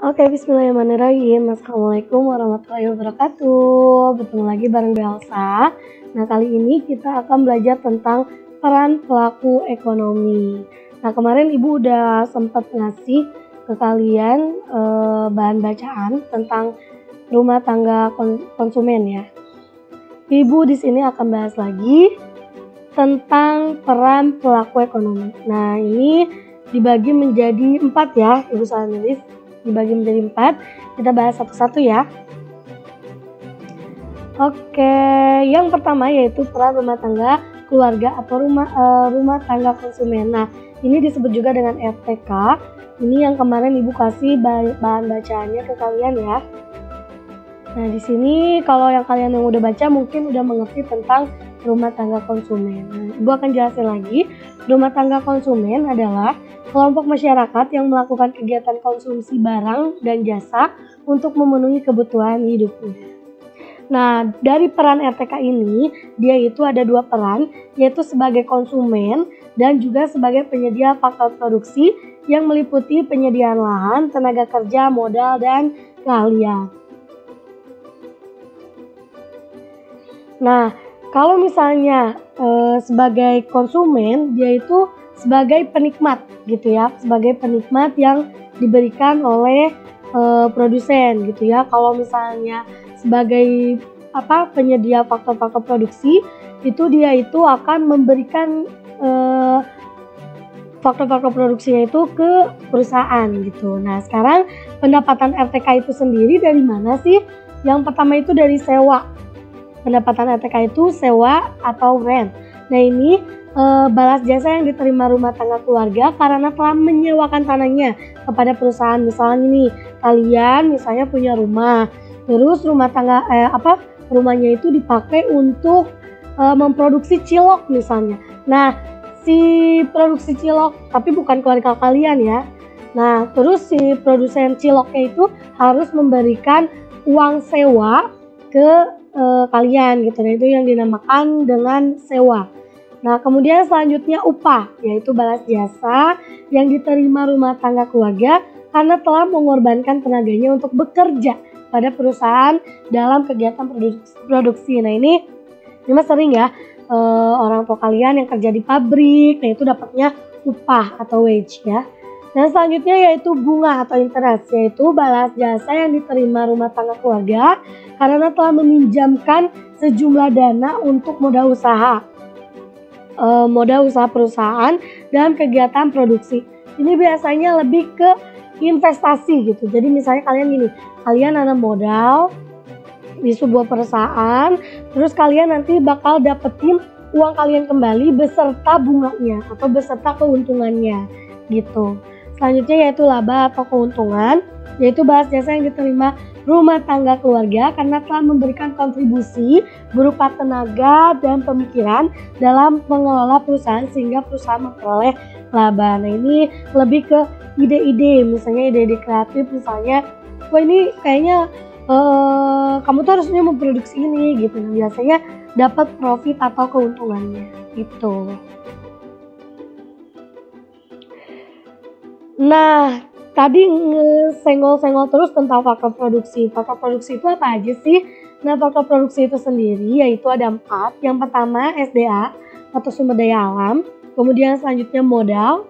Oke, bismillahirrahmanirrahim. Assalamualaikum warahmatullahi wabarakatuh. Bertemu lagi bareng Belsa. Nah, kali ini kita akan belajar tentang peran pelaku ekonomi. Nah, kemarin Ibu udah sempat ngasih ke kalian bahan bacaan tentang rumah tangga konsumen ya. Ibu di sini akan bahas lagi tentang peran pelaku ekonomi. Nah, ini dibagi menjadi 4 ya, Ibu salah nulis. Dibagi menjadi 4, kita bahas satu-satu ya. Oke, yang pertama yaitu peran rumah tangga keluarga atau rumah tangga konsumen. Nah, ini disebut juga dengan RTK. Ini yang kemarin Ibu kasih bahan bacaannya ke kalian ya. Nah, di sini kalau yang kalian yang udah baca mungkin udah mengerti tentang rumah tangga konsumen. Nah, Ibu akan jelasin lagi. Rumah tangga konsumen adalah kelompok masyarakat yang melakukan kegiatan konsumsi barang dan jasa untuk memenuhi kebutuhan hidupnya. Nah, dari peran RTK ini, dia itu ada 2 peran, yaitu sebagai konsumen dan juga sebagai penyedia faktor produksi yang meliputi penyediaan lahan, tenaga kerja, modal, dan keahlian. Nah, kalau misalnya sebagai konsumen, dia itu sebagai penikmat gitu ya, sebagai penikmat yang diberikan oleh produsen gitu ya. Kalau misalnya sebagai penyedia faktor-faktor produksi, itu dia itu akan memberikan faktor-faktor produksinya itu ke perusahaan gitu. Nah, sekarang pendapatan RTK itu sendiri dari mana sih? Yang pertama itu dari sewa. Pendapatan RTK itu sewa atau rent. Nah, ini balas jasa yang diterima rumah tangga keluarga karena telah menyewakan tanahnya kepada perusahaan. Misalnya nih, kalian misalnya punya rumah, terus rumahnya itu dipakai untuk memproduksi cilok misalnya. Nah, si produksi cilok, tapi bukan keluarga kalian ya. Nah, terus si produsen ciloknya itu harus memberikan uang sewa ke kalian gitu. Nah, itu yang dinamakan dengan sewa. Nah, kemudian selanjutnya upah, yaitu balas jasa yang diterima rumah tangga keluarga karena telah mengorbankan tenaganya untuk bekerja pada perusahaan dalam kegiatan produksi. Nah, ini mah sering ya orang tua kalian yang kerja di pabrik, nah itu dapatnya upah atau wage ya. Nah, selanjutnya yaitu bunga atau interest, yaitu balas jasa yang diterima rumah tangga keluarga karena telah meminjamkan sejumlah dana untuk modal usaha perusahaan dalam kegiatan produksi. Ini biasanya lebih ke investasi gitu. Jadi misalnya kalian ada modal di sebuah perusahaan, terus kalian nanti bakal dapetin uang kalian kembali beserta bunganya atau beserta keuntungannya gitu. Selanjutnya yaitu laba atau keuntungan, yaitu balas jasa yang diterima rumah tangga keluarga karena telah memberikan kontribusi berupa tenaga dan pemikiran dalam mengelola perusahaan sehingga perusahaan memperoleh laba. Nah, ini lebih ke ide-ide, misalnya ide-ide kreatif, misalnya, wah ini kayaknya kamu tuh harusnya memproduksi ini gitu. Nah, biasanya dapat profit atau keuntungannya gitu. Nah, tadi senggol-senggol terus tentang faktor produksi. Faktor produksi itu apa aja sih? Nah, faktor produksi itu sendiri yaitu ada 4. Yang pertama SDA atau sumber daya alam. Kemudian selanjutnya modal.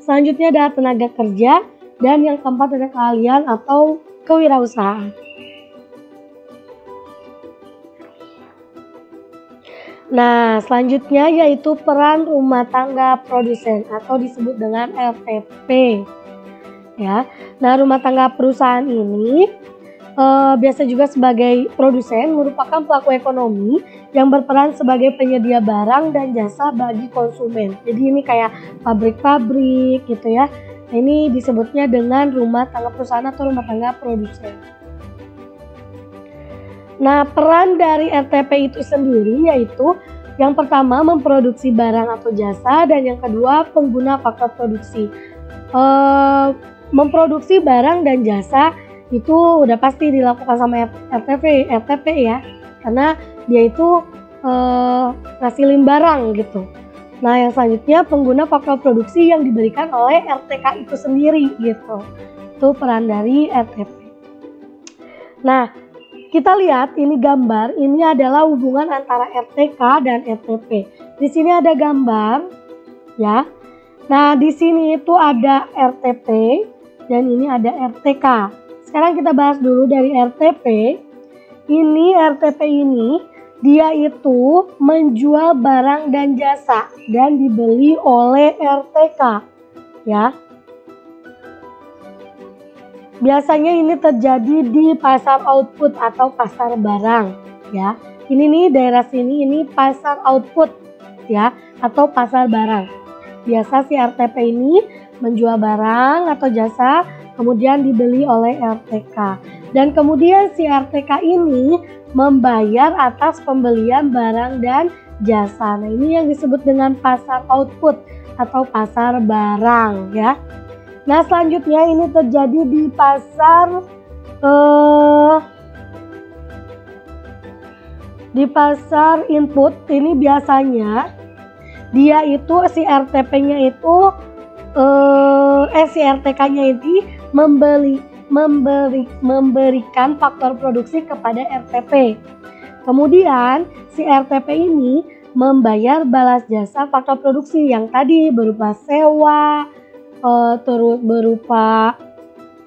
Selanjutnya ada tenaga kerja. Dan yang keempat ada keahlian atau kewirausahaan. Nah, selanjutnya yaitu peran rumah tangga produsen atau disebut dengan RTP. Ya. Nah, rumah tangga perusahaan ini biasa juga sebagai produsen merupakan pelaku ekonomi yang berperan sebagai penyedia barang dan jasa bagi konsumen. Jadi ini kayak pabrik-pabrik gitu ya. Nah, ini disebutnya dengan rumah tangga perusahaan atau rumah tangga produsen. Nah, peran dari RTP itu sendiri yaitu yang pertama memproduksi barang atau jasa dan yang kedua pengguna faktor produksi. Memproduksi barang dan jasa itu udah pasti dilakukan sama RTP ya, karena dia itu ngasilin barang gitu. Nah, yang selanjutnya pengguna faktor produksi yang diberikan oleh RTK itu sendiri gitu. Itu peran dari RTP. Nah, kita lihat ini gambar, ini adalah hubungan antara RTK dan RTP. Di sini ada gambar, ya. Nah, di sini itu ada RTP dan ini ada RTK. Sekarang kita bahas dulu dari RTP. Ini RTP ini dia itu menjual barang dan jasa dan dibeli oleh RTK, ya. Biasanya ini terjadi di pasar output atau pasar barang, ya. Ini nih daerah sini ini pasar output, ya, atau pasar barang. Biasa si RTP ini menjual barang atau jasa kemudian dibeli oleh RTK. Dan kemudian si RTK ini membayar atas pembelian barang dan jasa. Nah, ini yang disebut dengan pasar output atau pasar barang, ya. Nah, selanjutnya ini terjadi di pasar input. Ini biasanya dia itu si RTP-nya itu si RTK-nya ini memberikan faktor produksi kepada RTP. Kemudian si RTP ini membayar balas jasa faktor produksi yang tadi berupa sewa, terus berupa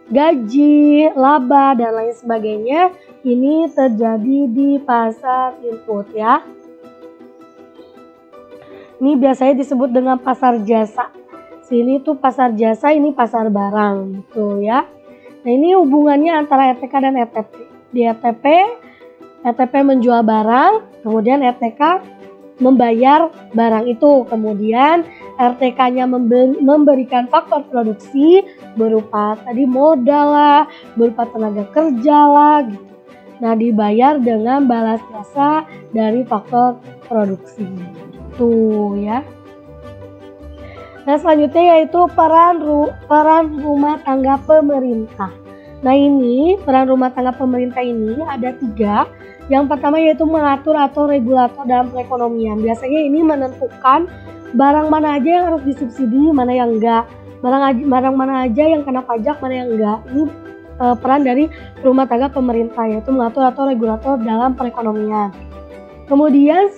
gaji, laba, dan lain sebagainya. Ini terjadi di pasar input, ya. Ini biasanya disebut dengan pasar jasa. Sini tuh pasar jasa, ini pasar barang, gitu ya. Nah, ini hubungannya antara RTK dan RTP. Di RTP menjual barang, kemudian RTK membayar barang itu, kemudian RTK-nya memberikan faktor produksi berupa tadi modal lah, berupa tenaga kerja lah, gitu. Nah, dibayar dengan balas jasa dari faktor produksi. Tuh, ya. Nah, selanjutnya yaitu peran rumah tangga pemerintah. Nah, ini peran rumah tangga pemerintah ini ada 3. Yang pertama yaitu mengatur atau regulator dalam perekonomian. Biasanya ini menentukan barang mana aja yang harus disubsidi, mana yang enggak. Barang mana aja yang kena pajak, mana yang enggak. Ini peran dari rumah tangga pemerintah, yaitu mengatur atau regulator dalam perekonomian. Kemudian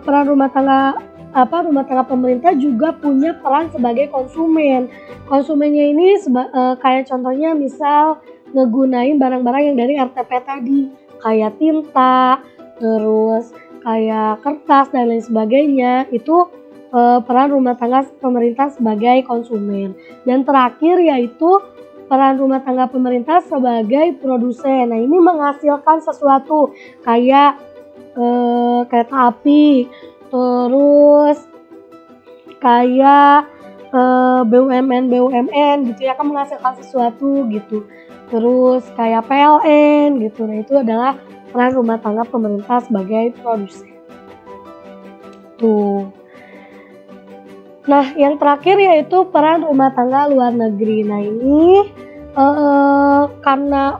peran rumah tangga pemerintah juga punya peran sebagai konsumen. Konsumennya ini kayak contohnya misal ngegunain barang-barang yang dari RTP tadi, kayak tinta, terus kayak kertas dan lain sebagainya. Itu peran rumah tangga pemerintah sebagai konsumen. Dan terakhir yaitu peran rumah tangga pemerintah sebagai produsen. Nah, ini menghasilkan sesuatu kayak kereta api, terus kayak BUMN gitu ya, kan menghasilkan sesuatu gitu. Terus kayak PLN gitu. Nah, itu adalah peran rumah tangga pemerintah sebagai produsen. Tuh. Nah, yang terakhir yaitu peran rumah tangga luar negeri. Nah, ini karena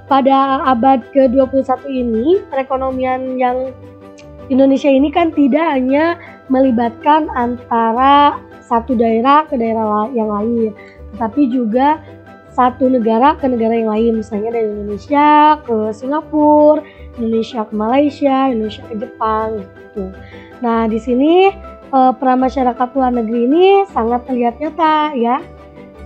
pada abad ke-21 ini perekonomian yang Indonesia ini kan tidak hanya melibatkan antara satu daerah ke daerah yang lain, tetapi juga satu negara ke negara yang lain, misalnya dari Indonesia ke Singapura, Indonesia ke Malaysia, Indonesia ke Jepang gitu. Nah, di sini peran masyarakat luar negeri ini sangat terlihat nyata ya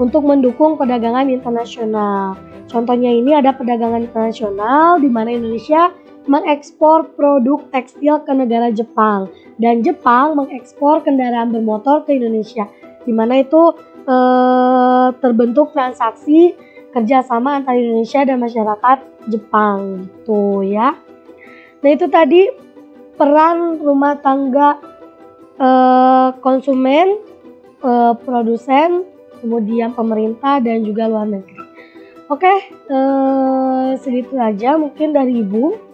untuk mendukung perdagangan internasional. Contohnya ini ada perdagangan internasional di mana Indonesia mengekspor produk tekstil ke negara Jepang dan Jepang mengekspor kendaraan bermotor ke Indonesia, di mana itu terbentuk transaksi kerjasama antara Indonesia dan masyarakat Jepang gitu ya. Nah, itu tadi peran rumah tangga konsumen, produsen, kemudian pemerintah dan juga luar negeri. Oke, segitu aja mungkin dari Ibu.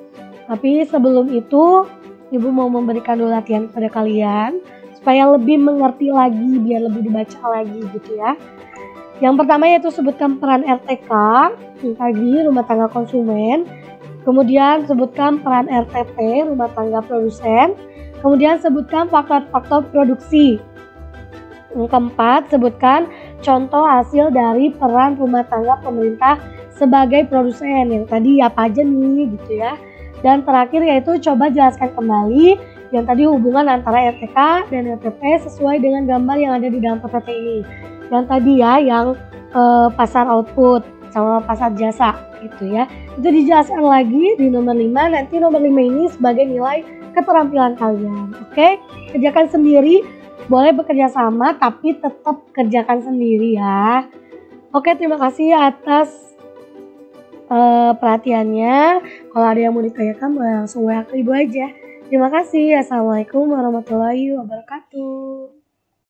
Tapi sebelum itu, Ibu mau memberikan dulu latihan kepada kalian supaya lebih mengerti lagi, biar lebih dibaca lagi gitu ya. Yang pertama yaitu sebutkan peran RTK, tadi rumah tangga konsumen. Kemudian sebutkan peran RTP, rumah tangga produsen. Kemudian sebutkan faktor-faktor produksi. Yang keempat, sebutkan contoh hasil dari peran rumah tangga pemerintah sebagai produsen. Yang tadi apa aja nih gitu ya. Dan terakhir yaitu coba jelaskan kembali yang tadi hubungan antara RTK dan RTP sesuai dengan gambar yang ada di dalam PPT ini. Yang tadi ya, yang pasar output sama pasar jasa gitu ya. Itu dijelaskan lagi di nomor 5. Nanti nomor 5 ini sebagai nilai keterampilan kalian. Oke, kerjakan sendiri. Boleh bekerja sama tapi tetap kerjakan sendiri ya. Oke, terima kasih atas perhatiannya. Kalau ada yang mau ditanyakan boleh langsung WA ke Ibu aja. Terima kasih. Assalamualaikum warahmatullahi wabarakatuh.